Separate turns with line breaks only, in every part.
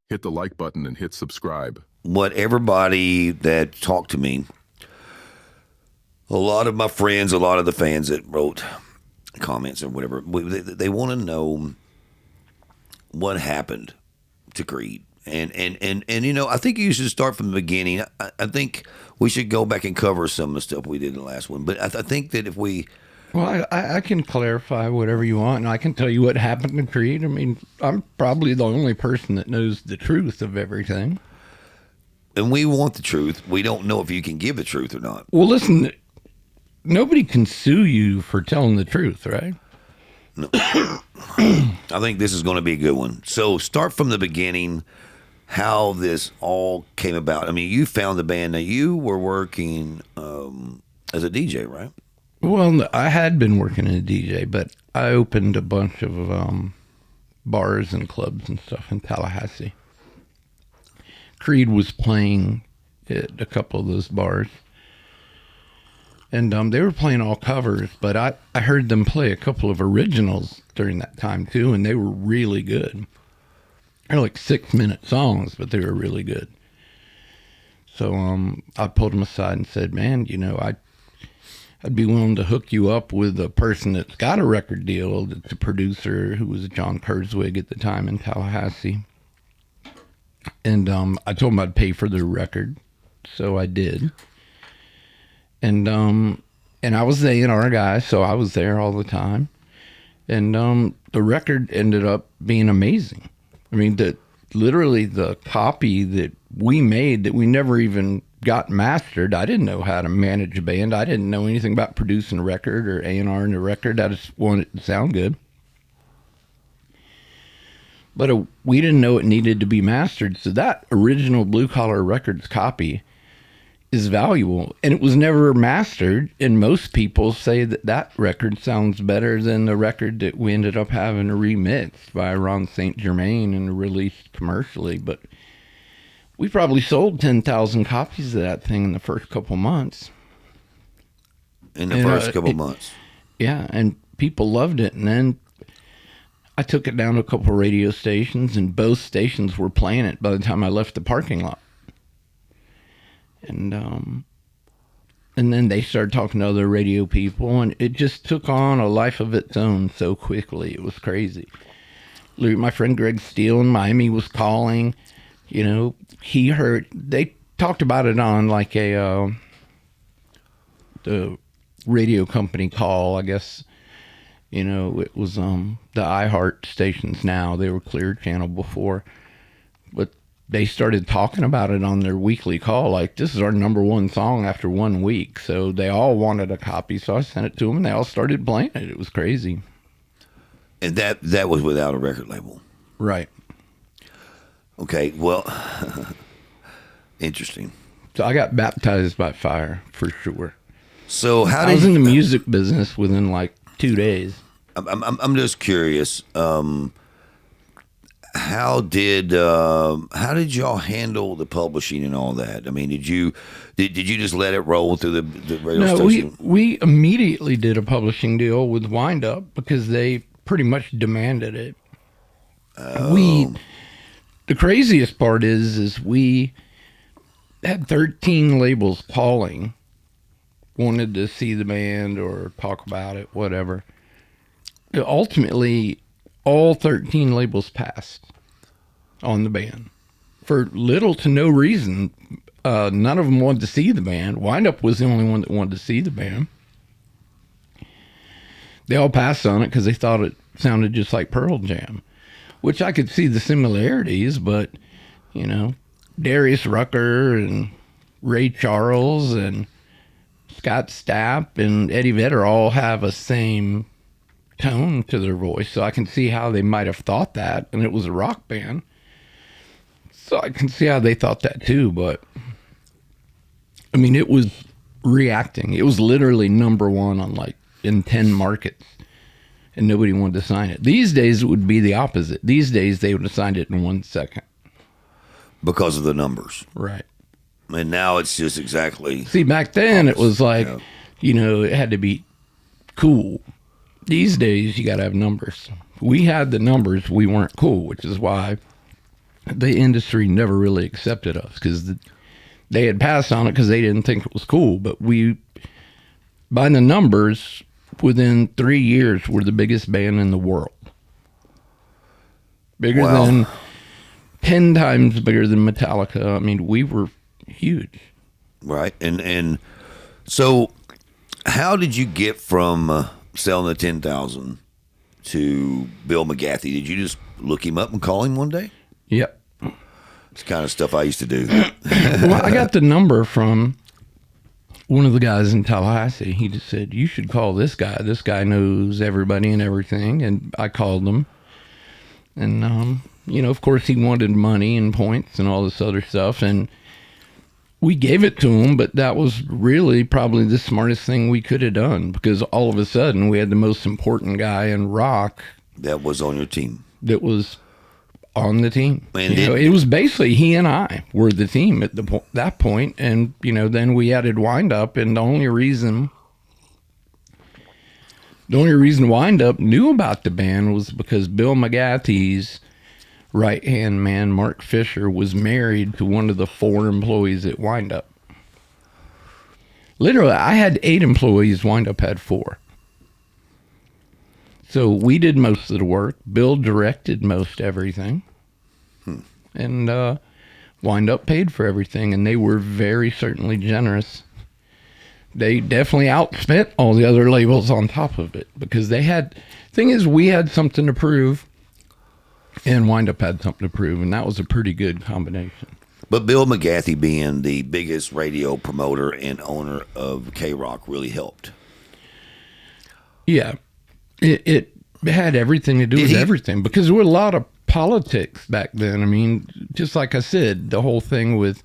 Hit the like button and hit subscribe.
What everybody that talked to me, a lot of my friends, a lot of the fans that wrote comments or whatever, they want to know what happened to Creed. And you know, I think you should start from the beginning. I think we should go back and cover some of the stuff we did in the last one. But I think that if we...
Well, I can clarify whatever you want, and I can tell you what happened to Creed. I mean, I'm probably the only person that knows the truth of everything.
And we want the truth. We don't know if you can give the truth or not.
Well, listen, nobody can sue you for telling the truth, right?
No. I think this is going to be a good one. So start from the beginning, how this all came about. I mean, you found the band. Now, you were working as a DJ, right?
Well, I had been working as a DJ, but I opened a bunch of bars and clubs and stuff in Tallahassee. Creed was playing at a couple of those bars. And they were playing all covers, but I heard them play a couple of originals during that time, too, and they were really good. They're like 6-minute songs, but they were really good. So I pulled them aside and said, man, you know, I'd be willing to hook you up with a person that's got a record deal, that's a producer, who was John Kurzwig at the time in Tallahassee. And I told him I'd pay for the record, so I did. And I was the A&R guy, so I was there all the time. And the record ended up being amazing. I mean, literally the copy that we made that we never even got mastered, I didn't know how to manage a band. I didn't know anything about producing a record or A&R in a record. I just wanted it to sound good. But we didn't know it needed to be mastered. So that original Blue Collar Records copy is valuable. And it was never mastered. And most people say that that record sounds better than the record that we ended up having remixed by Ron St. Germain and released commercially. But we probably sold 10,000 copies of that thing in the first couple months.
Months.
Yeah, and people loved it. And then I took it down to a couple of radio stations, and both stations were playing it by the time I left the parking lot. And then they started talking to other radio people, and it just took on a life of its own so quickly. It was crazy. My friend Greg Steele in Miami was calling. You know, they talked about it on like the radio company call, I guess. You know, it was the iHeart stations now. They were Clear Channel before. But they started talking about it on their weekly call, like, this is our number one song after 1 week. So they all wanted a copy, so I sent it to them, and they all started playing it. It was crazy.
And that was without a record label?
Right.
Okay, well, interesting.
So I got baptized by fire, for sure.
So
I was in the music business within like 2 days.
I'm just curious. How did y'all handle the publishing and all that? I mean, did you just let it roll through the radio station?
No, we immediately did a publishing deal with Wind Up because they pretty much demanded it.
Oh.
The craziest part is we had 13 labels calling, wanted to see the band or talk about it, whatever. Ultimately, all 13 labels passed on the band for little to no reason. None of them wanted to see the band. Wind Up was the only one that wanted to see the band. They all passed on it because they thought it sounded just like Pearl Jam, which I could see the similarities, but, you know, Darius Rucker and Ray Charles and Scott Stapp and Eddie Vedder all have a same tone to their voice, so I can see how they might have thought that, and it was a rock band, so I can see how they thought that too. But I mean, it was reacting. It was literally number one on like in 10 markets, and nobody wanted to sign it. These days it would be the opposite. These days they would have signed it in 1 second
because of the numbers,
right?
And now it's just exactly.
See, back then it was like, you know, it had to be cool. These days, you got to have numbers. We had the numbers. We weren't cool, which is why the industry never really accepted us, because they had passed on it because they didn't think it was cool. But we, by the numbers, within 3 years, we're the biggest band in the world. Bigger
Wow.
than 10 times bigger than Metallica. I mean, we were huge.
Right. And so how did you get from selling the 10,000 to Bill McGathy? Did you just look him up and call him one day?
Yep.
It's the kind of stuff I used to do.
Well, I got the number from one of the guys in Tallahassee. He just said, you should call this guy. This guy knows everybody and everything. And I called him. And, you know, of course, he wanted money and points and all this other stuff. And we gave it to him, but that was really probably the smartest thing we could have done, because all of a sudden we had the most important guy in rock
That was on your team.
that was on the team.
And
You know, it was basically he and I were the team at that point. And, you know, then we added Wind Up, and the only reason Wind Up knew about the band was because Bill McGathy's right-hand man, Mark Fisher, was married to one of the 4 employees at Wind Up. Literally, I had 8 employees, Wind Up had 4. So we did most of the work. Bill directed most everything. And Wind Up paid for everything, and they were very certainly generous. They definitely outspent all the other labels on top of it, because they had, thing is, we had something to prove, and Wind Up had something to prove, and that was a pretty good combination.
But Bill McGathy, being the biggest radio promoter and owner of K-Rock, really helped.
Yeah, it had everything to do with everything, because there were a lot of politics back then. I mean, just like I said, the whole thing with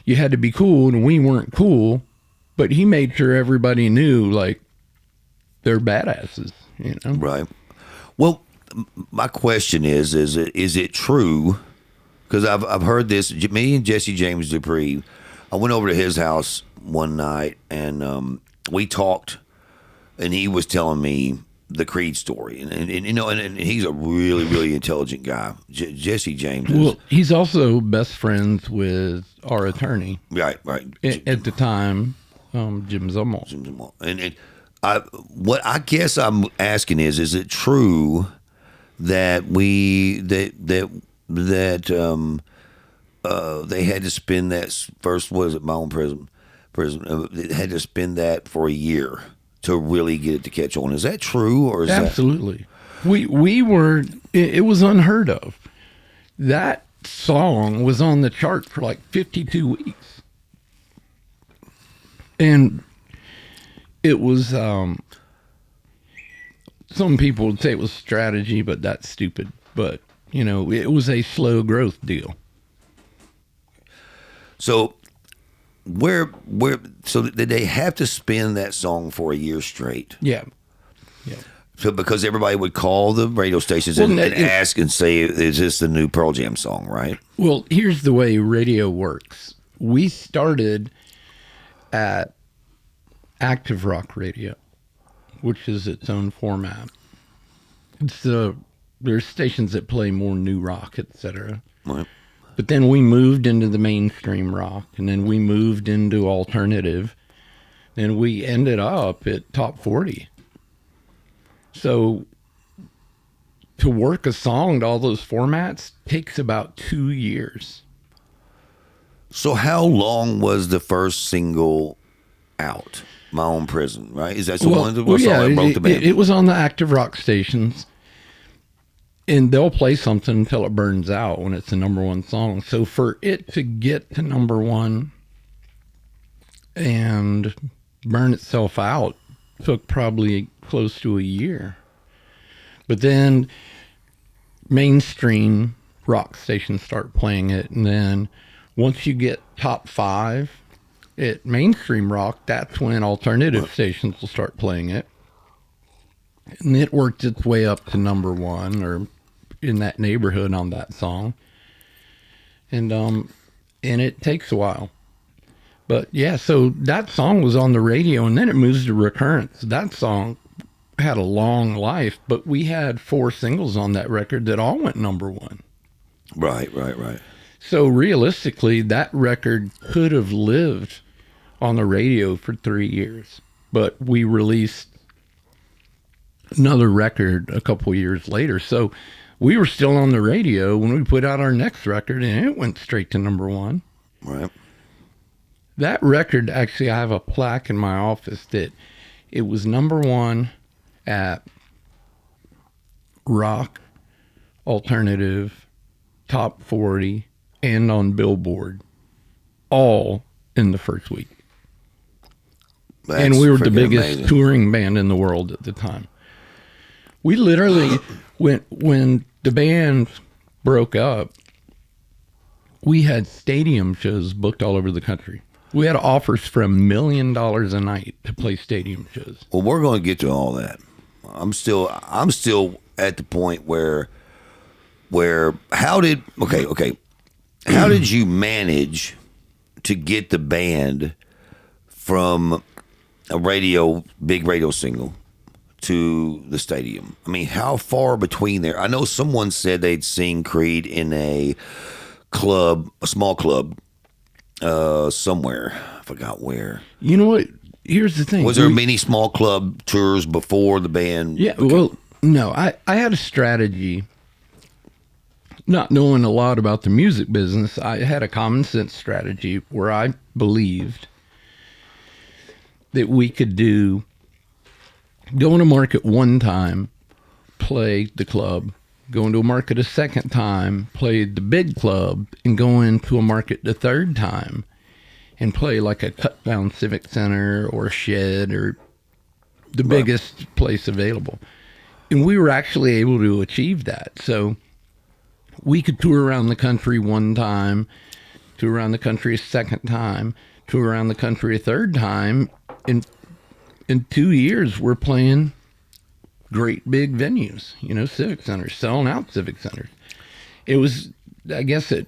you had to be cool, and we weren't cool, but he made sure everybody knew, like, they're badasses, you know?
Right. Well, my question is it true? Because I've heard this. Me and Jesse James Dupree, I went over to his house one night, and we talked, and he was telling me the Creed story, and you know, and he's a really, really intelligent guy. Jesse James is,
Well, he's also best friends with our attorney
right.
at the time, Jim Zummel.
And what I guess I'm asking is it true that they had to spend that first, what is it, my own prison, they had to spend that for a year to really get it to catch on? Is that true, or is
Absolutely. We were, it was unheard of. That song was on the chart for like 52 weeks. And it was, some people would say it was strategy, but that's stupid. But, you know, it was a slow growth deal.
So so did they have to spin that song for a year straight?
Yeah.
So because everybody would call the radio stations and ask and say, is this the new Pearl Jam song, right?
Well, here's the way radio works. We started at active rock radio, which is its own format. There's stations that play more new rock, etc.
Right.
But then we moved into the mainstream rock, and then we moved into alternative, and we ended up at top 40. So to work a song to all those formats takes about 2 years.
So how long was the first single out? My Own Prison, right? Is that the one that broke the band?
It was on the active rock stations. And they'll play something until it burns out when it's the number one song. So for it to get to number one and burn itself out took probably close to a year. But then mainstream rock stations start playing it. And then once you get top 5 at mainstream rock, that's when alternative stations will start playing it. And it worked its way up to number 1 or in that neighborhood on that song. And it takes a while. But yeah, so that song was on the radio, and then it moves to Recurrence. That song had a long life, but we had 4 singles on that record that all went number 1.
Right.
So realistically, that record could have lived on the radio for 3 years, but we released another record a couple years later. So we were still on the radio when we put out our next record, and it went straight to number 1.
Right.
That record, actually, I have a plaque in my office that it was number 1 at rock, alternative, top 40, and on Billboard, all in the first week.
That's
and we were the
freaking
biggest
amazing.
touring band in the world at the time. We literally, when the band broke up, we had stadium shows booked all over the country. We had offers for $1 million a night to play stadium shows.
Well, we're going to get to all that. I'm still at the point where how did you manage to get the band from a big radio single to the stadium? I mean, how far between there? I know someone said they'd seen Creed in a small club, somewhere. I forgot where.
You know what? Here's the thing.
Was there many small club tours before the band?
Yeah, well, no. I had a strategy. Not knowing a lot about the music business, I had a common sense strategy where I believed that we could go into market one time, play the club, go into a market a second time, play the big club, and go into a market the third time and play like a cut down Civic Center or a Shed or the biggest place available. And we were actually able to achieve that. So we could tour around the country one time, tour around the country a second time, tour around the country a third time. In 2 years, we're playing great big venues, civic centers, selling out civic centers. It was, I guess it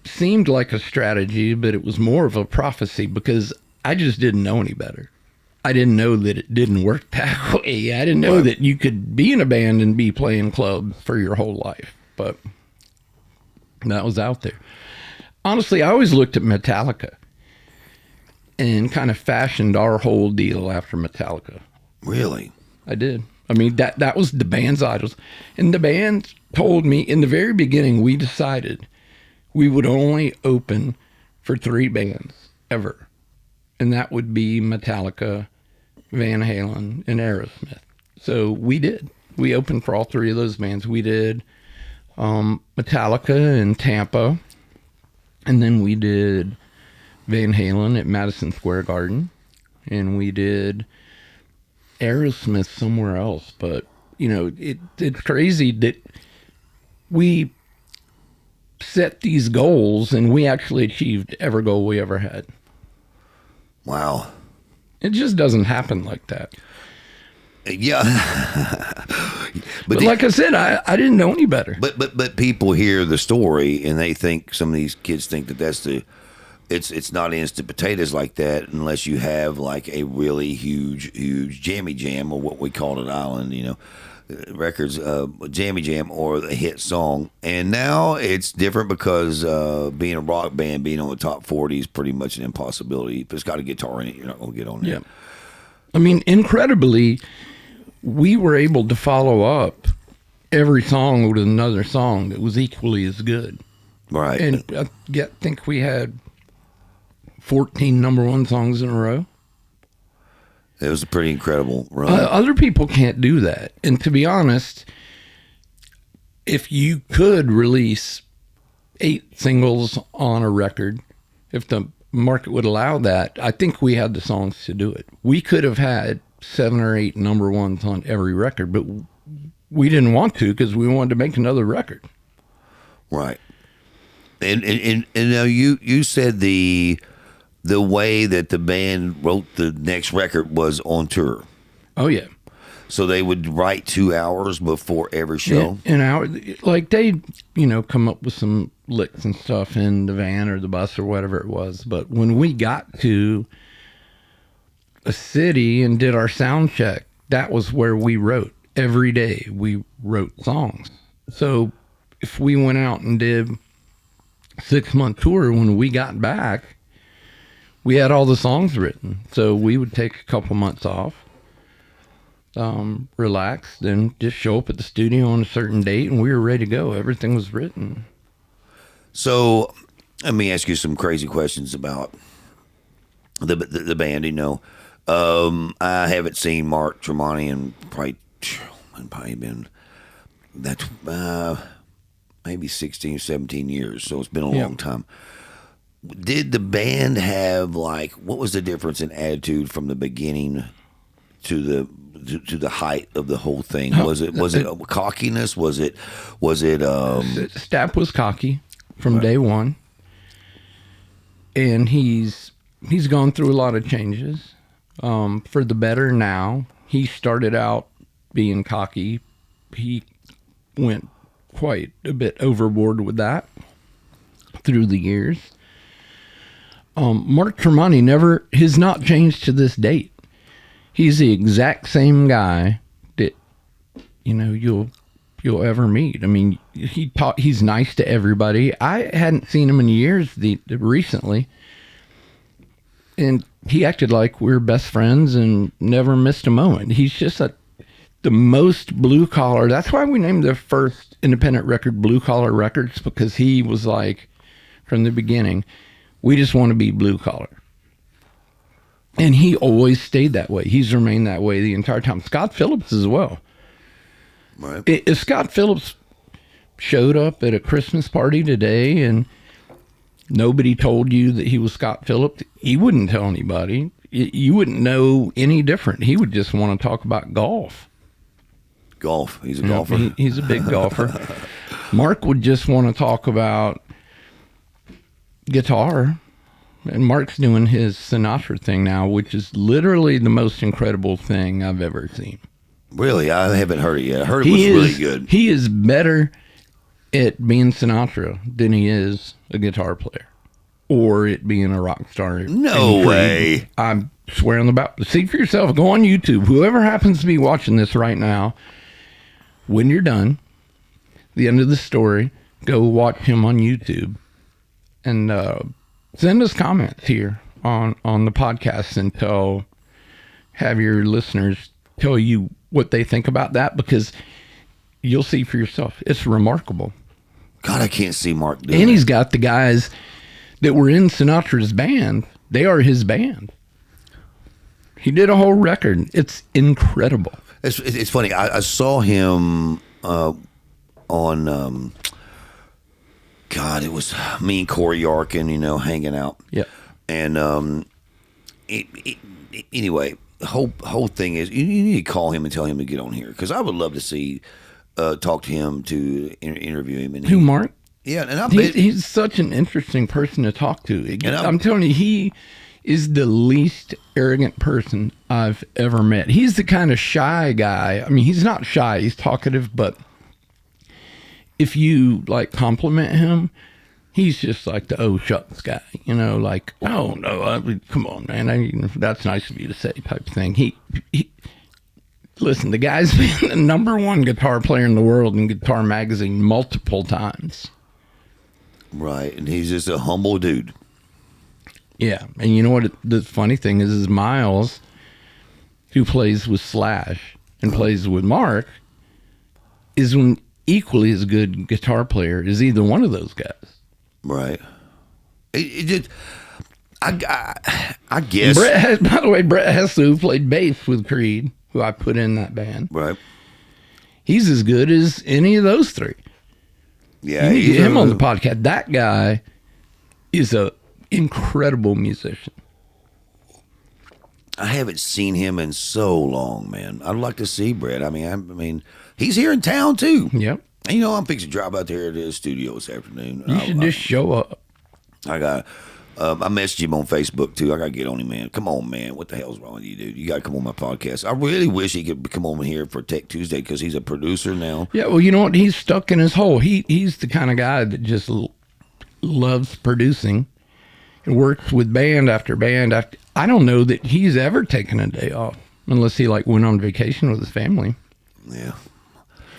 seemed like a strategy, but it was more of a prophecy because I just didn't know any better. I didn't know that it didn't work that way. I didn't know that you could be in a band and be playing clubs for your whole life, but that was out there. Honestly, I always looked at Metallica and kind of fashioned our whole deal after Metallica.
Really?
I did. I mean, that was the band's idols. And the band told me in the very beginning, we decided we would only open for 3 bands ever. And that would be Metallica, Van Halen, and Aerosmith. So we did. We opened for all 3 of those bands. We did Metallica in Tampa. And then we did Van Halen at Madison Square Garden. And we did Aerosmith somewhere else. But, it's crazy that we set these goals and we actually achieved every goal we ever had.
Wow.
It just doesn't happen like that.
Yeah.
But like I said, I didn't know any better.
But people hear the story and they think, some of these kids think that it's not instant potatoes like that unless you have like a really huge jammy jam, or what we call it Island, records, jammy jam, or a hit song. And now it's different because being a rock band, being on the top 40 is pretty much an impossibility. If it's got a guitar in it, you're not going to get on there.
Yeah. I mean, incredibly, we were able to follow up every song with another song that was equally as good.
Right.
And I think we had 14 number 1 songs in a row.
It was a pretty incredible run.
Other people can't do that. And to be honest, if you could release 8 singles on a record, if the market would allow that, I think we had the songs to do it. We could have had 7 or 8 number 1s on every record, but we didn't want to because we wanted to make another record.
Right. And now you said the way that the band wrote the next record was on tour.
Oh, yeah.
So they would write 2 hours before every show?
An hour. Like, they'd, come up with some licks and stuff in the van or the bus or whatever it was. But when we got to a city and did our sound check, that was where we wrote. Every day we wrote songs. So if we went out and did a 6-month tour, when we got back, we had all the songs written. So we would take a couple months off, relax, then just show up at the studio on a certain date, and we were ready to go. Everything was written.
So let me ask you some crazy questions about the band. You know, I haven't seen Mark Tremonti in probably been that maybe 16, 17 years. So it's been a long time. Did the band have, like, what was the difference in attitude from the beginning to the height of the whole thing? Was it cockiness? Was it
Stapp was cocky from day one, and he's gone through a lot of changes for the better now. He started out being cocky. He went quite a bit overboard with that through the years. Mark Tremonti has not changed to this date. He's the exact same guy that, you know, you'll ever meet. I mean, he's nice to everybody. I hadn't seen him in years recently, and he acted like we were best friends and never missed a moment. He's just the most blue collar. That's why we named the first independent record Blue Collar Records, because he was like, from the beginning, we just want to be blue collar. And he always stayed that way. He's remained that way the entire time. Scott Phillips as well.
right?
If Scott Phillips showed up at a Christmas party today and nobody told you that he was Scott Phillips, he wouldn't tell anybody. You wouldn't know any different. He would just want to talk about golf.
Golf. He's a golfer.
He's a big golfer. Mark would just want to talk about guitar. And Mark's doing his Sinatra thing now, which is literally the most incredible thing I've ever seen.
Really? I haven't heard it yet. I heard it was really good.
He is better at being Sinatra than he is a guitar player or at being a rock star.
No way.
I'm swearing about. See for yourself. Go on YouTube. Whoever happens to be watching this right now, when you're done, the end of the story, go watch him on YouTube and send us comments here on the podcast and have your listeners tell you what they think about that, because you'll see for yourself. It's remarkable.
God, I can't see Mark doing
And he's
it.
got the guys that were in Sinatra's band. They are his band. He did a whole record. It's incredible.
It's funny. I saw him on. God, it was me and Corey Yarkin, hanging out.
Yep.
And anyway, the whole thing is you need to call him and tell him to get on here, because I would love to talk to him, to interview him. And
Mark?
Yeah, and I bet
he's such an interesting person to talk to. I'm telling you, he is the least arrogant person I've ever met. He's the kind of shy guy. I mean, he's not shy. He's talkative, but if you compliment him, he's just like the oh shucks guy, like, oh no, come on, man, that's nice of you to say type thing. He listen, the guy's been the #1 guitar player in the world in Guitar Magazine multiple times.
Right, and he's just a humble dude.
Yeah, and you know what? The funny thing is Miles, who plays with Slash and plays with Mark, is an equally as good guitar player as either one of those guys.
Right. I guess.
By the way, Brett Hessler, who played bass with Creed, who I put in that band,
Right.
he's as good as any of those three.
Yeah,
you need to get him on the podcast. That guy is a incredible musician.
I haven't seen him in so long, man. I'd like to see Brett. I mean, he's here in town too.
Yep.
And, I'm fixing to drive out there to the studio this afternoon.
You should just show up.
I messaged him on Facebook too. I got to get on him, man. Come on, man. What the hell's wrong with you, dude? You got to come on my podcast. I really wish he could come on here for Tech Tuesday, because he's a producer now.
Yeah, well, you know what? He's stuck in his hole. He's the kind of guy that just loves producing and works with band after band after. I don't know that he's ever taken a day off. unless he like went on vacation with his family.
Yeah.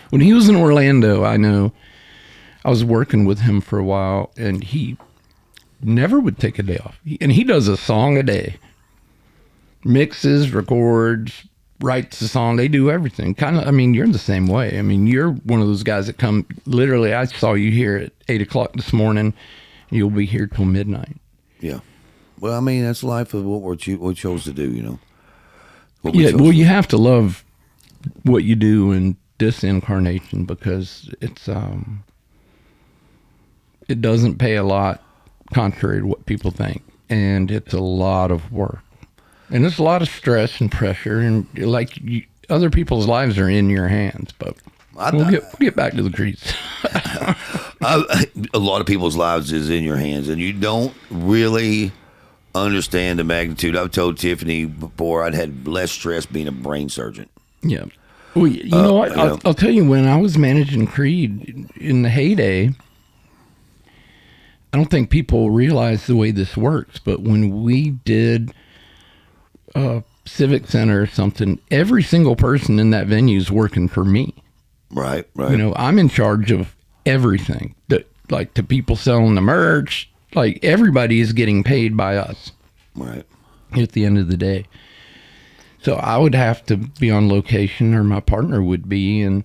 When he was in Orlando, I know I was working with him for a while, and he never would take a day off. And he does a song a day. Mixes, records, writes the song. They do everything. Kind of, I mean, you're the same way. I mean, you're one of those guys that come, literally, I saw you here at 8 o'clock this morning. You'll be here till midnight.
Yeah. Well, I mean, that's life of what we chose to do, you know.
Yeah, well, you have to love what you do in this incarnation, because it's it doesn't pay a lot, contrary to what people think, and it's a lot of work, and it's a lot of stress and pressure, and other people's lives are in your hands. But we'll get back to the trees.
A lot of people's lives is in your hands, and you don't really understand the magnitude. I've told Tiffany before, I'd had less stress being a brain surgeon.
Yeah. Well, you know what? I'll tell you, when I was managing Creed in the heyday, I don't think people realize the way this works, but when we did Civic Center or something, every single person in that venue is working for me.
Right.
You know, I'm in charge of everything. Like to people selling the merch, like everybody is getting paid by us.
Right.
At the end of the day. So I would have to be on location, or my partner would be, and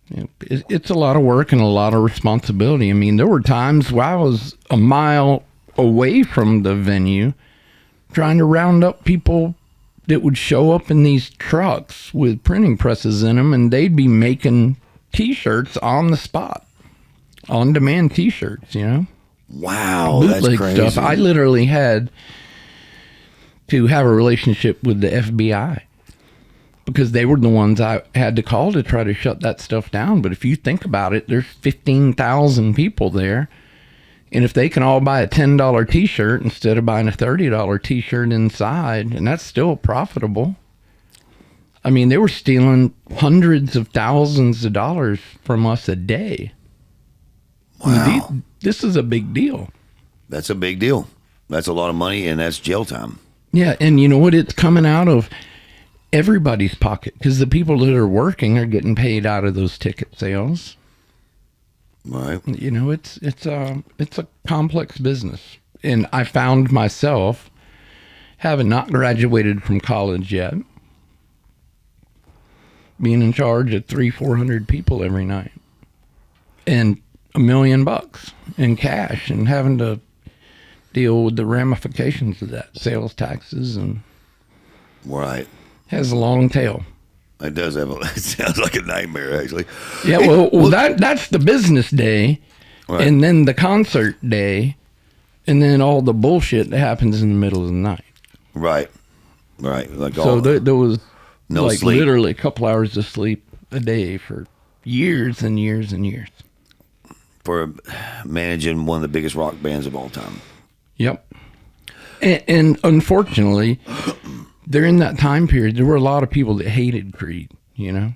you know, it's a lot of work and a lot of responsibility. I mean, there were times where I was a mile away from the venue trying to round up people that would show up in these trucks with printing presses in them, and they'd be making T-shirts on the spot, on-demand T-shirts, you know?
Wow,
Bootleg
that's crazy.
stuff. I literally had to have a relationship with the FBI, because they were the ones I had to call to try to shut that stuff down. But if you think about it, there's 15,000 people there. And if they can all buy a $10 T-shirt instead of buying a $30 T-shirt inside, and that's still profitable. I mean, they were stealing hundreds of thousands of dollars from us a day.
Wow.
This is a big deal.
That's a big deal. That's a lot of money, and that's jail time.
Yeah, and you know what? It's coming out of everybody's pocket, because the people that are working are getting paid out of those ticket sales.
Right.
You know, it's a complex business, and I found myself, having not graduated from college yet, being in charge of 300-400 people every night, and $1 million in cash, and having to deal with the ramifications of that, sales taxes, and
Right.
has a long tail.
It does have it sounds like a nightmare, actually.
Yeah, well, that's the business day,
Right.
and then the concert day, and then all the bullshit that happens in the middle of the night.
Right. Like
So there was
no
like
sleep.
literally a couple hours of sleep a day for years and years and years.
For managing one of the biggest rock bands of all time.
Yep. And unfortunately, during that time period, there were a lot of people that hated Creed, you know?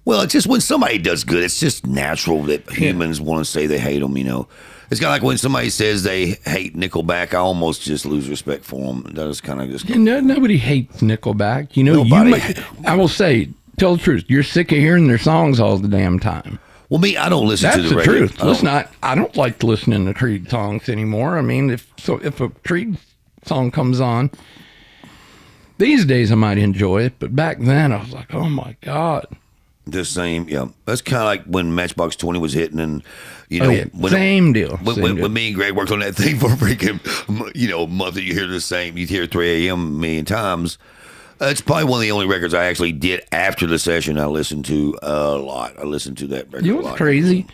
Well, it's just when somebody does good, it's just natural that humans want to say they hate them, you know. It's kind of like when somebody says they hate Nickelback, I almost just lose respect for them. That is kind of just...
Nobody hates Nickelback. You know,
Nobody.
I will say, tell the truth, you're sick of hearing their songs all the damn time.
Well, me, I don't listen
That's
to
the
radio.
truth. Listen, I don't like listening to Creed songs anymore. I mean, if a Creed song comes on, these days I might enjoy it, but back then I was like, oh my God.
The same, yeah. That's kind of like when Matchbox 20 was hitting, and you know,
same deal.
When me and Greg worked on that thing for freaking, you know, a month, that you hear the same, you hear 3 a.m. a million times. It's probably one of the only records I actually did after the session. I listened to a lot. I listened to that record.
You know what's crazy?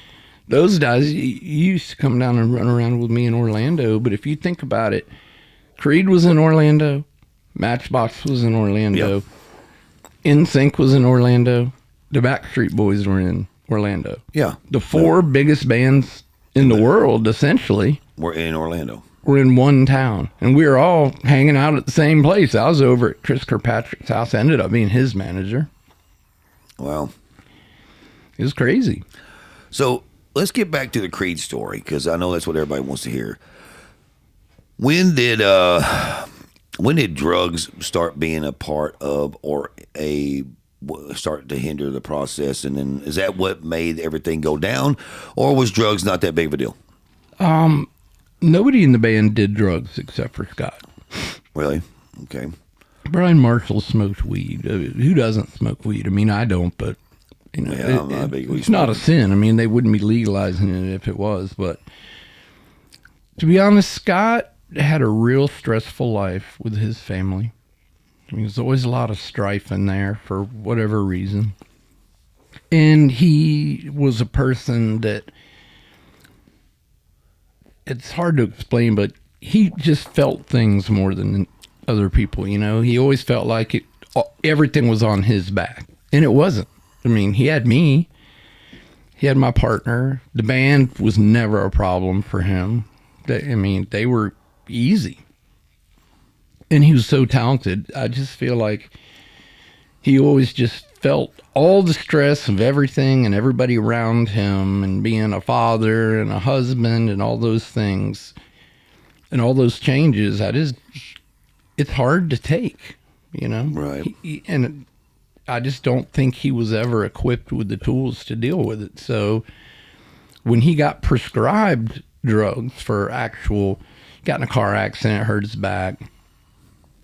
Those guys, you used to come down and run around with me in Orlando, but if you think about it, Creed was in Orlando, Matchbox was in Orlando, NSYNC was in Orlando, the Backstreet Boys were in Orlando.
Yeah.
The four biggest bands in the world, essentially,
We're in Orlando.
were in one town, and we were all hanging out at the same place. I was over at Chris Kirkpatrick's house. I ended up being his manager.
Wow.
It was crazy.
So let's get back to the Creed story, because I know that's what everybody wants to hear. When did, when did drugs start being a part of or start to hinder the process? And then is that what made everything go down, or was drugs not that big of a deal?
Nobody in the band did drugs except for Scott.
Really? Okay.
Brian Marshall smoked weed. Who doesn't smoke weed? I mean, I don't, but you know,
Yeah, I'm not a big weed
it's not a sin. I mean, they wouldn't be legalizing it if it was. But to be honest, Scott had a real stressful life with his family. I mean, there's always a lot of strife in there for whatever reason. And he was a person that, it's hard to explain, but he just felt things more than other people, you know. He always felt like everything was on his back, and it wasn't. I mean, he had me. He had my partner. The band was never a problem for him. They were easy. And he was so talented. I just feel like he always just felt all the stress of everything and everybody around him, and being a father and a husband and all those things and all those changes. It's hard to take, you know?
Right.
And I just don't think he was ever equipped with the tools to deal with it. So when he got prescribed drugs for got in a car accident, hurt his back.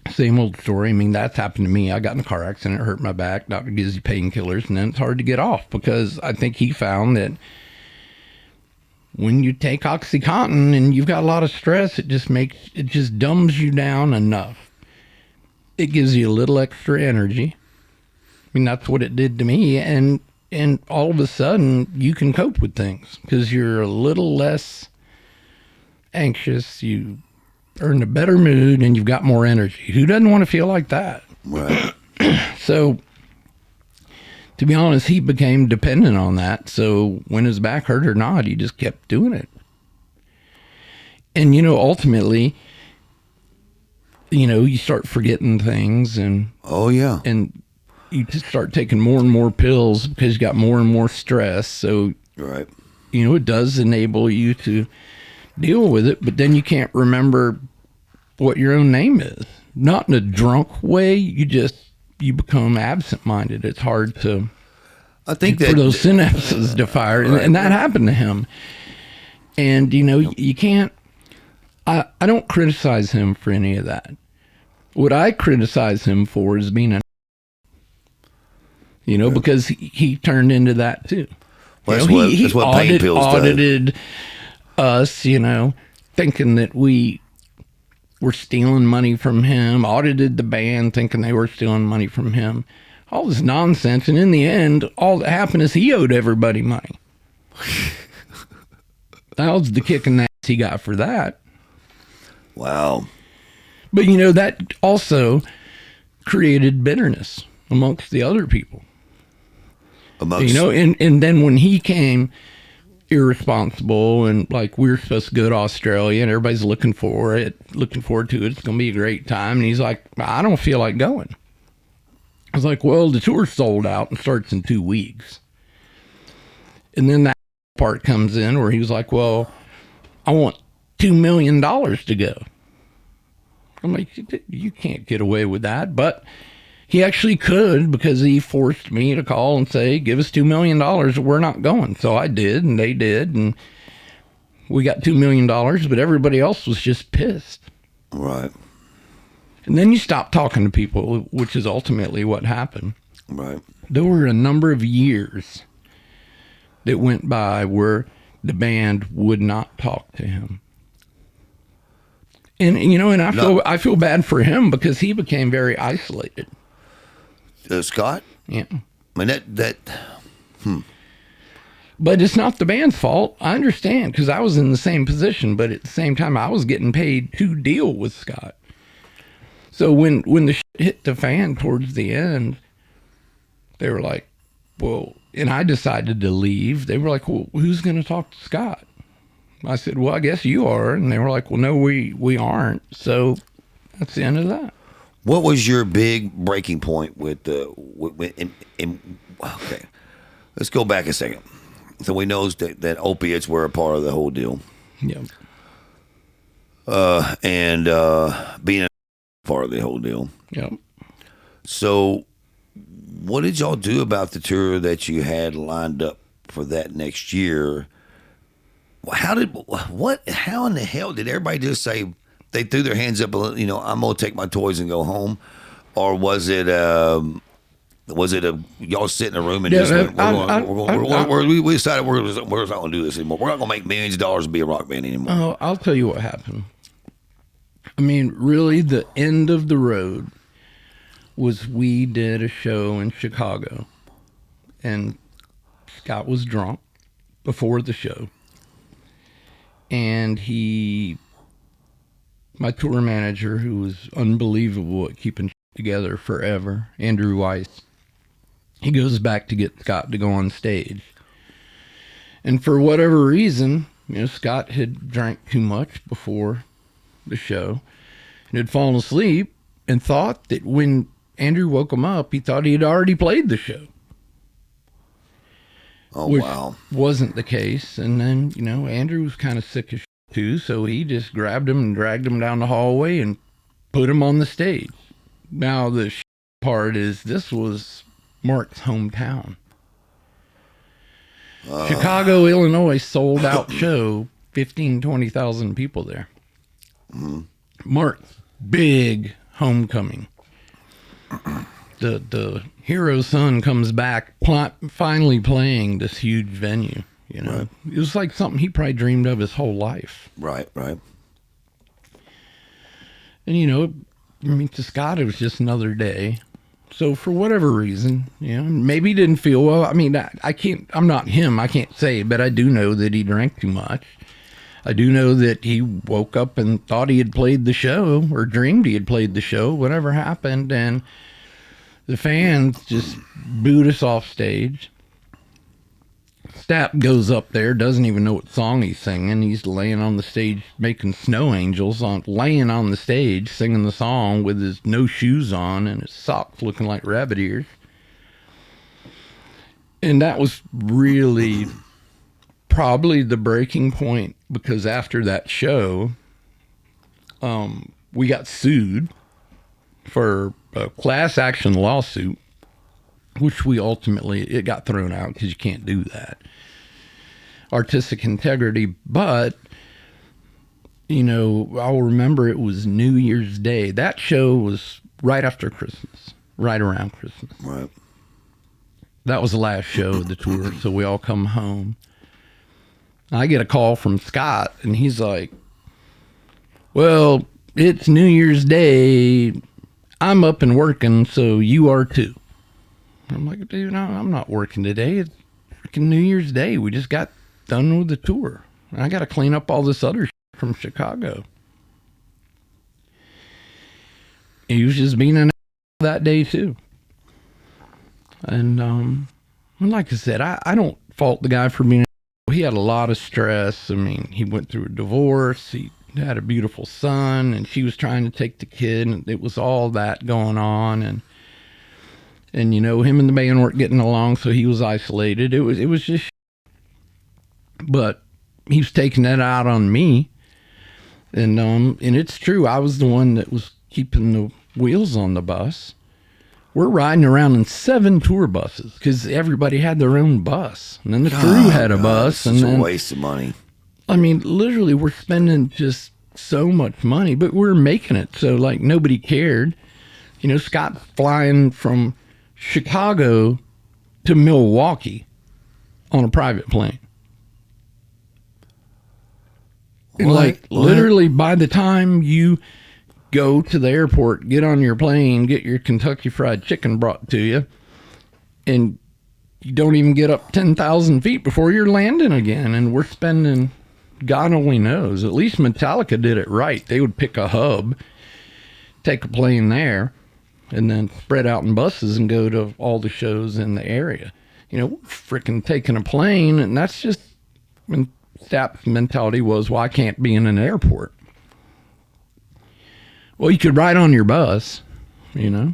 Same old story. I mean, that's happened to me. I got in a car accident, hurt my back. Doctor gives you painkillers, and then it's hard to get off, because I think he found that when you take OxyContin and you've got a lot of stress, it just dumbs you down enough. It gives you a little extra energy. I mean, that's what it did to me. And all of a sudden you can cope with things because you're a little less anxious. You are in a better mood and you've got more energy. Who doesn't want to feel like that?
Right.
So, to be honest, he became dependent on that. So when his back hurt or not, he just kept doing it. And, you know, ultimately, you know, you start forgetting things, and
Oh, yeah.
and you just start taking more and more pills because you got more and more stress. So,
Right.
you know, it does enable you to deal with it, but then you can't remember what your own name is. Not in a drunk way. You become absent-minded. It's hard to,
I think
for
that
those synapses to fire. And that happened to him. And, you know, you can't, I don't criticize him for any of that. What I criticize him for is being because he turned into that too.
Well,
You know,
that's what pain pills does.
audited us, you know, thinking that we were stealing money from him, audited the band thinking they were stealing money from him. All this nonsense. And in the end, all that happened is he owed everybody money. That was the kick in the ass he got for that.
Wow.
But, you know, that also created bitterness amongst the other people. You know, and then when he came irresponsible and like we were supposed to go to Australia and everybody's looking forward to it. It's going to be a great time. And he's like, I don't feel like going. I was like, well, the tour's sold out and starts in 2 weeks. And then that part comes in where he was like, well, I want $2 million to go. I'm like, you can't get away with that. But he actually could, because he forced me to call and say, give us $2 million or we're not going. So I did, and they did, and we got $2 million, but everybody else was just pissed.
Right.
And then you stop talking to people, which is ultimately what happened.
Right.
There were a number of years that went by where the band would not talk to him. And, you know, and I feel bad for him because he became very isolated.
Scott?
Yeah.
I mean, that.
But it's not the band's fault. I understand, because I was in the same position, but at the same time, I was getting paid to deal with Scott. So when the shit hit the fan towards the end, they were like, well, and I decided to leave. They were like, well, who's going to talk to Scott? I said, well, I guess you are. And they were like, well, no, we aren't. So that's the end of that.
What was your big breaking point with okay, let's go back a second. So we know that opiates were a part of the whole deal.
Yeah.
And being part of the whole deal.
Yep.
So, what did y'all do about the tour that you had lined up for that next year? How in the hell did everybody just say they threw their hands up? I'm gonna take my toys and go home, or was it y'all sit in a room and we decided we're not gonna do this anymore. We're not gonna make millions of dollars and be a rock band anymore.
Oh, I'll tell you what happened. I mean, really, the end of the road was we did a show in Chicago, and Scott was drunk before the show, and my tour manager, who was unbelievable at keeping together forever, Andrew Weiss, he goes back to get Scott to go on stage, and for whatever reason, Scott had drank too much before the show and had fallen asleep and thought that when Andrew woke him up, he thought he had already played the show.
Oh,
which
wow.
wasn't the case. And then, Andrew was kind of sick as shit too, so he just grabbed him and dragged him down the hallway and put him on the stage. Now, the shit part is this was Mark's hometown. Chicago, Illinois, sold out show, 15,000, 20,000 people there. Mm-hmm. Mark's big homecoming. The hero's son comes back, finally playing this huge venue. Right. It was like something he probably dreamed of his whole life.
Right.
And to Scott, it was just another day. So for whatever reason, maybe he didn't feel well. I mean, I'm not him. I can't say, but I do know that he drank too much. I do know that he woke up and thought he had played the show, or dreamed he had played the show, whatever happened, and the fans just booed us off stage. Stapp goes up there, doesn't even know what song he's singing. He's laying on the stage making snow angels, laying on the stage singing the song with his no shoes on and his socks looking like rabbit ears. And that was really probably the breaking point, because after that show, we got sued for a class action lawsuit, which it got thrown out because you can't do that. Artistic integrity, but I'll remember it was New Year's Day. That show was right after Christmas, right around Christmas.
Right.
That was the last show of the tour, so we all come home. I get a call from Scott, and he's like, well, it's New Year's Day. I'm up and working, so you are too. I'm like, dude, no, I'm not working today. It's freaking New Year's Day. We just got done with the tour. I got to clean up all this other shit from Chicago. He was just being an that day, too. And like I said, I don't fault the guy for being. He had a lot of stress. I mean, he went through a divorce. He had a beautiful son, and she was trying to take the kid, and it was all that going on. And him and the band weren't getting along, so he was isolated. It was just, but he was taking that out on me. And it's true. I was the one that was keeping the wheels on the bus. We're riding around in 7 tour buses because everybody had their own bus. And then the crew had a bus.
It's a waste of money.
I mean, literally, we're spending just so much money, but we're making it. So, like, nobody cared. Scott flying from Chicago to Milwaukee on a private plane. And, literally, by the time you go to the airport, get on your plane, get your Kentucky Fried Chicken brought to you, and you don't even get up 10,000 feet before you're landing again. And we're spending, God only knows, at least Metallica did it right. They would pick a hub, take a plane there, and then spread out in buses and go to all the shows in the area. Freaking taking a plane, and that's just, when Stapp's mentality was, well, I can't be in an airport. Well, you could ride on your bus, But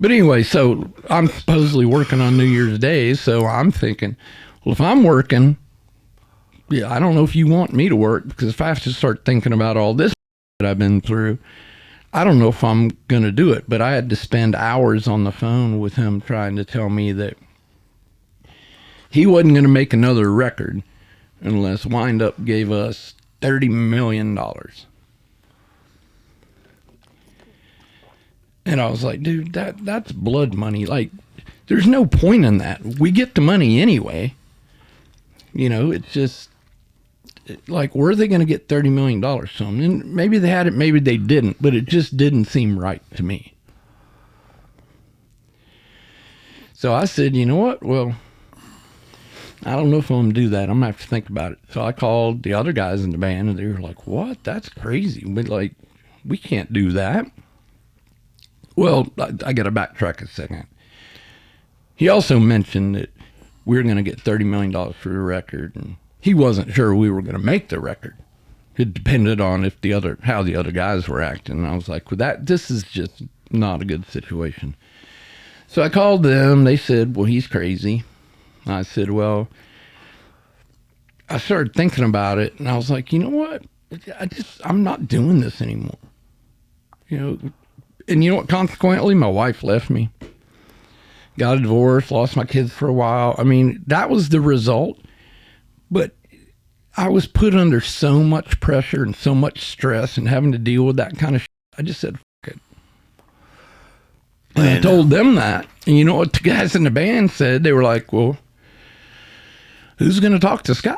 anyway, so I'm supposedly working on New Year's Day, so I'm thinking, well, if I'm working, I don't know if you want me to work, because if I have to start thinking about all this that I've been through. I don't know if I'm going to do it, but I had to spend hours on the phone with him trying to tell me that he wasn't going to make another record unless Wind Up gave us $30 million. And I was like, dude, that's blood money. Like, there's no point in that. We get the money anyway. You know, it's just, like, where are they going to get $30 million from? And maybe they had it, maybe they didn't, but it just didn't seem right to me. So I said, you know what? Well, I don't know if I'm going to do that. I'm going to have to think about it. So I called the other guys in the band, and they were like, what? That's crazy. But, like, we can't do that. Well, I got to backtrack a second. He also mentioned that we were going to get $30 million for the record, and he wasn't sure we were going to make the record. It depended on how the other guys were acting. And I was like, well, this is just not a good situation. So I called them. They said, well, he's crazy. I said, well, I started thinking about it, and I was like, you know what? I'm not doing this anymore. You know, and you know what? Consequently, my wife left me. Got a divorce, lost my kids for a while. I mean, that was the result. But I was put under so much pressure and so much stress and having to deal with that kind of shit. I just said, fuck it. And I told them that. And you know what the guys in the band said? They were like, well, who's going to talk to Scott?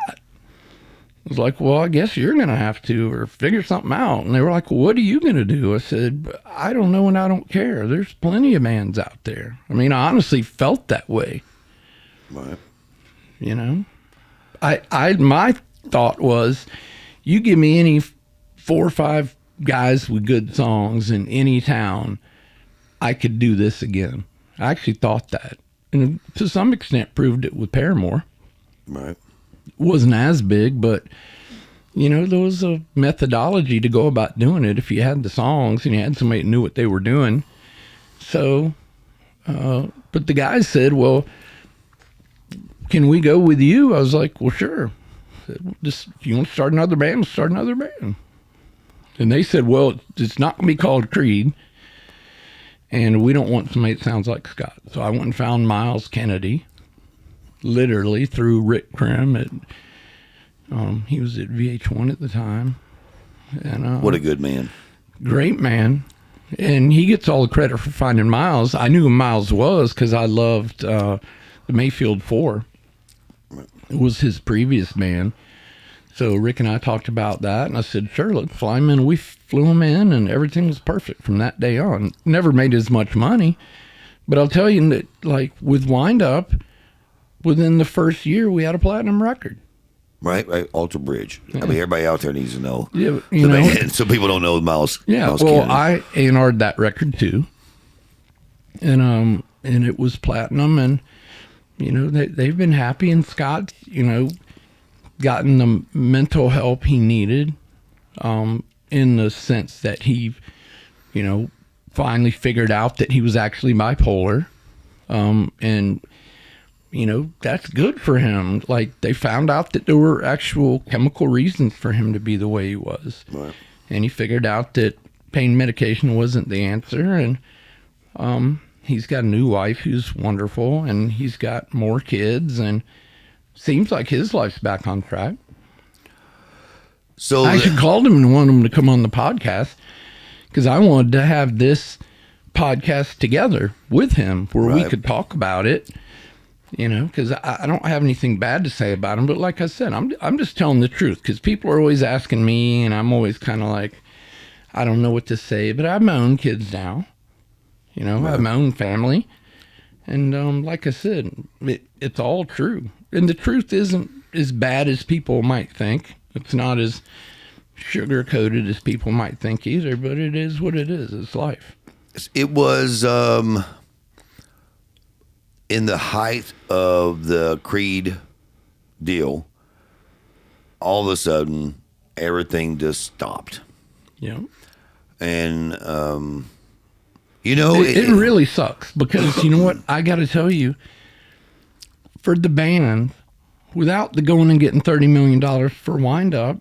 I was like, well, I guess you're going to have to, or figure something out. And they were like, well, what are you going to do? I said, I don't know and I don't care. There's plenty of bands out there. I mean, I honestly felt that way.
Right.
You know? My thought was, you give me any 4 or 5 guys with good songs in any town, I could do this again. I actually thought that. And to some extent proved it with Paramore.
Right.
Wasn't as big, but you know, there was a methodology to go about doing it if you had the songs and you had somebody that knew what they were doing. So, but the guys said, well, can we go with you? I was like, well, sure. Just, you want to start another band? We'll start another band. And they said, well, it's not going to be called Creed, and we don't want somebody that sounds like Scott. So I went and found Miles Kennedy, literally through Rick Krim. He was at VH1 at the time. And
what a good man.
Great man. And he gets all the credit for finding Miles. I knew who Miles was because I loved the Mayfield 4. It was his previous band. So Rick and I talked about that, and I said, sure, let's fly him in. We flew him in, and everything was perfect from that day on. Never made as much money, but I'll tell you that, like, with Wind Up, within the first year, we had a platinum record.
Right. Alter Bridge. Yeah. I mean, everybody out there needs to know.
Yeah, you know.
Some people don't know Miles.
Yeah,
Miles
well,
Kennedy.
I A&R'd that record too, and it was platinum, and you know, they've been happy, and Scott's, you know, gotten the mental help he needed, in the sense that he, you know, finally figured out that he was actually bipolar, and you know, that's good for him. Like, they found out that there were actual chemical reasons for him to be the way he was.
Right.
And he figured out that pain medication wasn't the answer. And he's got a new wife who's wonderful, and he's got more kids, and seems like his life's back on track.
So
I actually called him and wanted him to come on the podcast because I wanted to have this podcast together with him where we could talk about it. You know, because I don't have anything bad to say about him, but like I said, I'm just telling the truth, because people are always asking me, and I'm always kind of like, I don't know what to say, but I have my own kids now. You know, I have my own family, and like I said, it's all true, and the truth isn't as bad as people might think. It's not as sugar coated as people might think either, but it is what it is. It's life.
It was. In the height of the Creed deal, all of a sudden, everything just stopped.
Yeah.
And, you know...
It really sucks, because, you know what? I got to tell you, for the band, without the going and getting $30 million for Wind Up,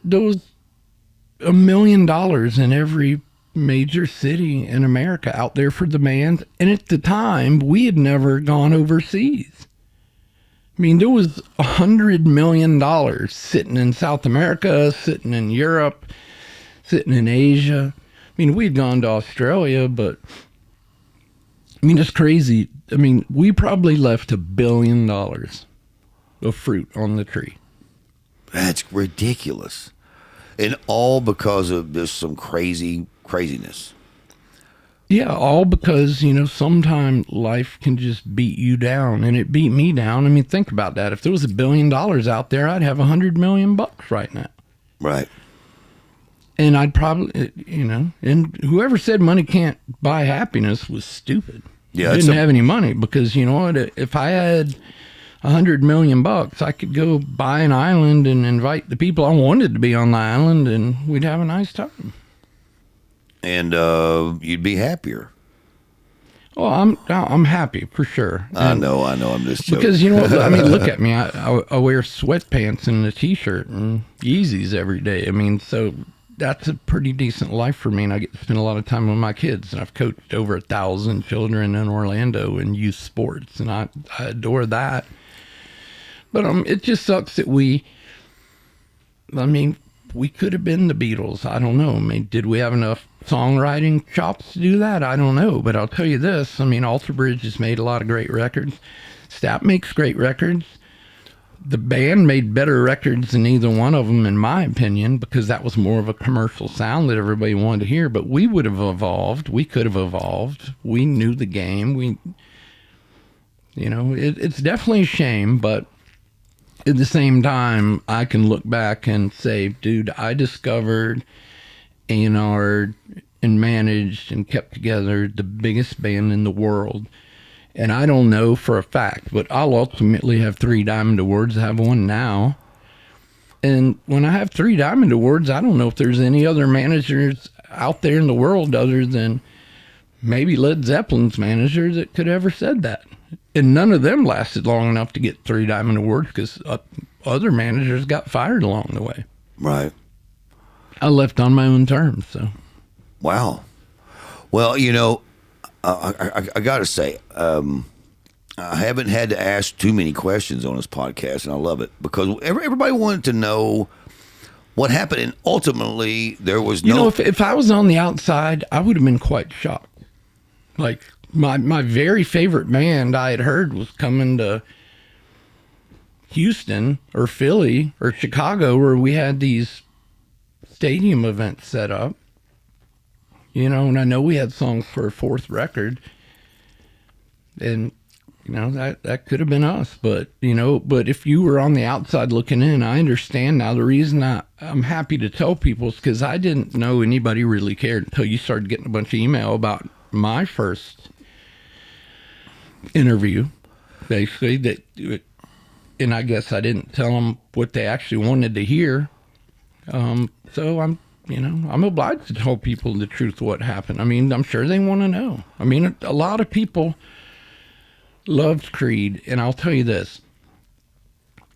those $1 million in every major city in America out there for the band. And at the time, we had never gone overseas. I mean, there was $100 million sitting in South America, sitting in Europe, sitting in Asia. I mean, we'd gone to Australia, but I mean, it's crazy. I mean, we probably left $1 billion of fruit on the tree.
That's ridiculous. And all because of just some craziness.
Yeah, all because, sometimes life can just beat you down, and it beat me down. I mean, think about that. If there was $1 billion out there, I'd have $100 million right now.
Right.
And I'd probably, and whoever said money can't buy happiness was stupid.
Yeah,
I didn't have any money because, you know what, if I had $100 million, I could go buy an island and invite the people I wanted to be on the island, and we'd have a nice time.
And you'd be happier.
Oh, I'm happy for sure.
I know. I'm just joking.
Because you know what? I mean, look at me. I wear sweatpants and a t-shirt and Yeezys every day. I mean, so that's a pretty decent life for me, and I get to spend a lot of time with my kids. And I've coached over 1,000 children in Orlando in youth sports, and I adore that. But it just sucks that we could have been the Beatles. I don't know. I mean, did we have enough songwriting chops to do that? I don't know. But I'll tell you this. I mean, Alter Bridge has made a lot of great records. Stapp makes great records. The band made better records than either one of them, in my opinion, because that was more of a commercial sound that everybody wanted to hear. But we would have evolved. We could have evolved. We knew the game. It's definitely a shame, but at the same time, I can look back and say, dude, I discovered A&R'd and managed and kept together the biggest band in the world. And I don't know for a fact, but I'll ultimately have 3 Diamond Awards. I have one now. And when I have 3 Diamond Awards, I don't know if there's any other managers out there in the world other than maybe Led Zeppelin's manager that could have ever said that. And none of them lasted long enough to get 3 Diamond Awards because other managers got fired along the way.
Right.
I left on my own terms, so.
Wow. Well, I got to say, I haven't had to ask too many questions on this podcast, and I love it because everybody wanted to know what happened, and ultimately there was no.
If I was on the outside, I would have been quite shocked. Like my very favorite band I had heard was coming to Houston or Philly or Chicago, where we had these stadium events set up. And I know we had songs for a 4th record, and that could have been us. But if you were on the outside looking in, I understand now. The reason I'm happy to tell people is because I didn't know anybody really cared until you started getting a bunch of email about my first interview, basically. And I guess I didn't tell them what they actually wanted to hear. So I'm obliged to tell people the truth of what happened. I mean, I'm sure they want to know. I mean, a lot of people loved Creed, and I'll tell you this.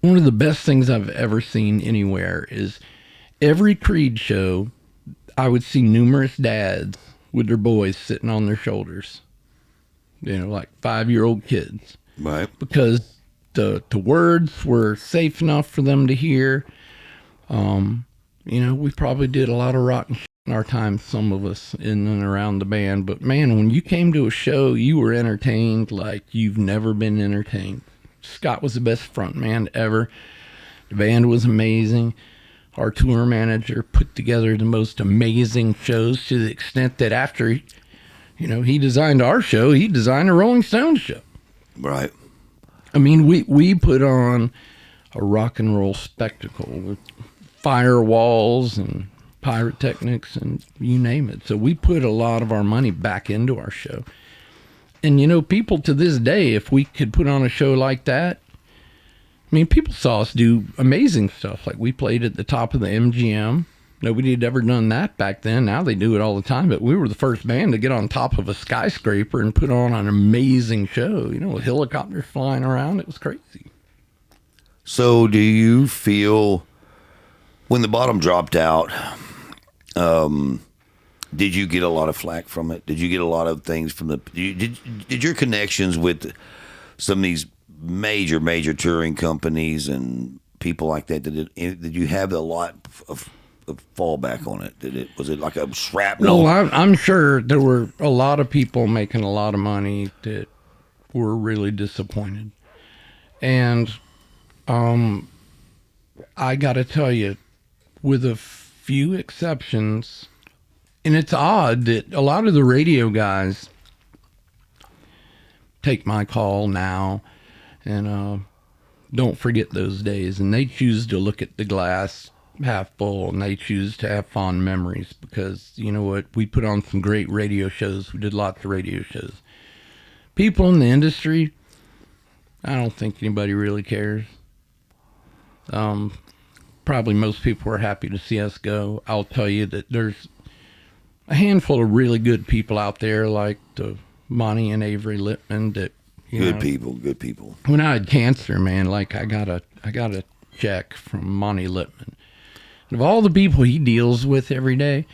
One of the best things I've ever seen anywhere is every Creed show, I would see numerous dads with their boys sitting on their shoulders, like 5-year-old kids.
Right. Because
the words were safe enough for them to hear. We probably did a lot of rotten shit in our time, some of us in and around the band. But man, when you came to a show, you were entertained like you've never been entertained. Scott was the best front man ever. The band was amazing. Our tour manager put together the most amazing shows to the extent that after, he designed our show, he designed a Rolling Stones show.
Right.
I mean, we put on a rock and roll spectacle with firewalls and pyrotechnics and you name it. So we put a lot of our money back into our show. And, people to this day, if we could put on a show like that, I mean, people saw us do amazing stuff. Like we played at the top of the MGM. Nobody had ever done that back then. Now they do it all the time. But we were the first band to get on top of a skyscraper and put on an amazing show, with helicopters flying around. It was crazy.
So do you feel when the bottom dropped out Did you get a lot of flack from it? Did you get a lot of things from the? Did your connections with some of these major touring companies and people like that? Did you have a lot of fallback on it? Was it like a shrapnel?
Well, I'm sure there were a lot of people making a lot of money that were really disappointed, and I got to tell you, with a few exceptions, and it's odd that a lot of the radio guys take my call now and don't forget those days, and they choose to look at the glass half full, and they choose to have fond memories because, you know what, we put on some great radio shows. We did lots of radio shows. People in the industry, I don't think anybody really cares. Probably most people are happy to see us go. I'll tell you that there's a handful of really good people out there, like the Monty and Avery Littman. That
Good people.
When I had cancer, man, like I got a check from Monty Littman. And of all the people he deals with every day,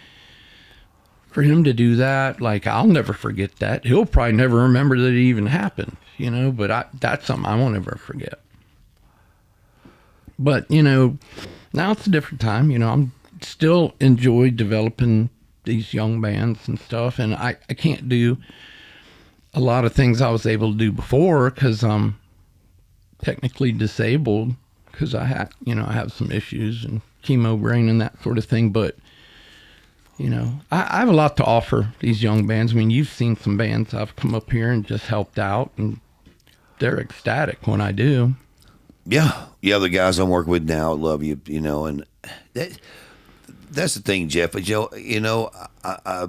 for him to do that, like I'll never forget that. He'll probably never remember that it even happened, But that's something I won't ever forget. But now it's a different time. I'm still enjoy developing these young bands and stuff, and I can't do a lot of things I was able to do before because I'm technically disabled because I have some issues and chemo brain and that sort of thing. But I have a lot to offer these young bands. I mean, you've seen some bands I've come up here and just helped out, and they're ecstatic when I do.
Yeah, the guys I'm working with now love you, and that's the thing, Jeff. But I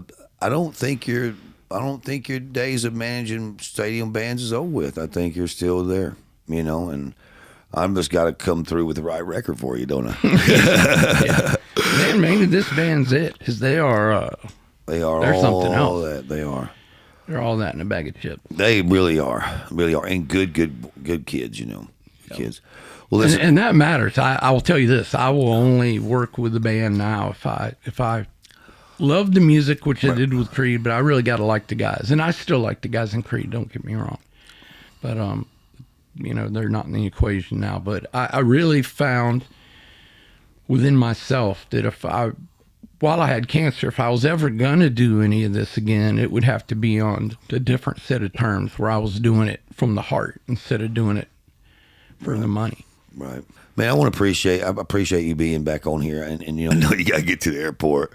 don't think your days of managing stadium bands is over with. I think you're still there, and I've just got to come through with the right record for you, don't I?
Yeah. Man, maybe this band's it, because they are
they're
all something else.
That they are.
They're all that in a bag of chips.
They really are, and good kids, kids. Well, listen,
and that matters. I will tell you this: I will only work with the band now if I love the music, which I did with Creed. But I really got to like the guys, and I still like the guys in Creed. Don't get me wrong, but they're not in the equation now. But I really found within myself that while I had cancer, if I was ever gonna do any of this again, it would have to be on a different set of terms where I was doing it from the heart instead of doing it for the money.
Right, man. I appreciate you being back on here, and I know you gotta get to the airport.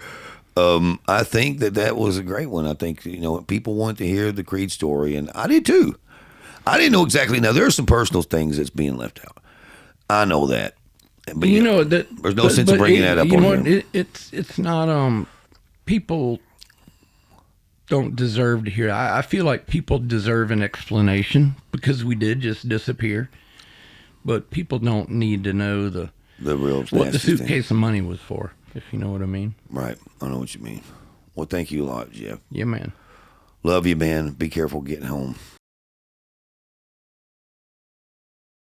I think that was a great one. I think people want to hear the Creed story, and I did too. I didn't know exactly. Now there are some personal things that's being left out. I know that, but
that
there's no sense of bringing that up on here.
It's not. People don't deserve to hear. I feel like people deserve an explanation because we did just disappear. But people don't need to know the real what the suitcase of money was for, if you know what I mean.
Right. I know what you mean. Well, thank you a lot, Jeff.
Yeah, man.
Love you, man. Be careful getting home.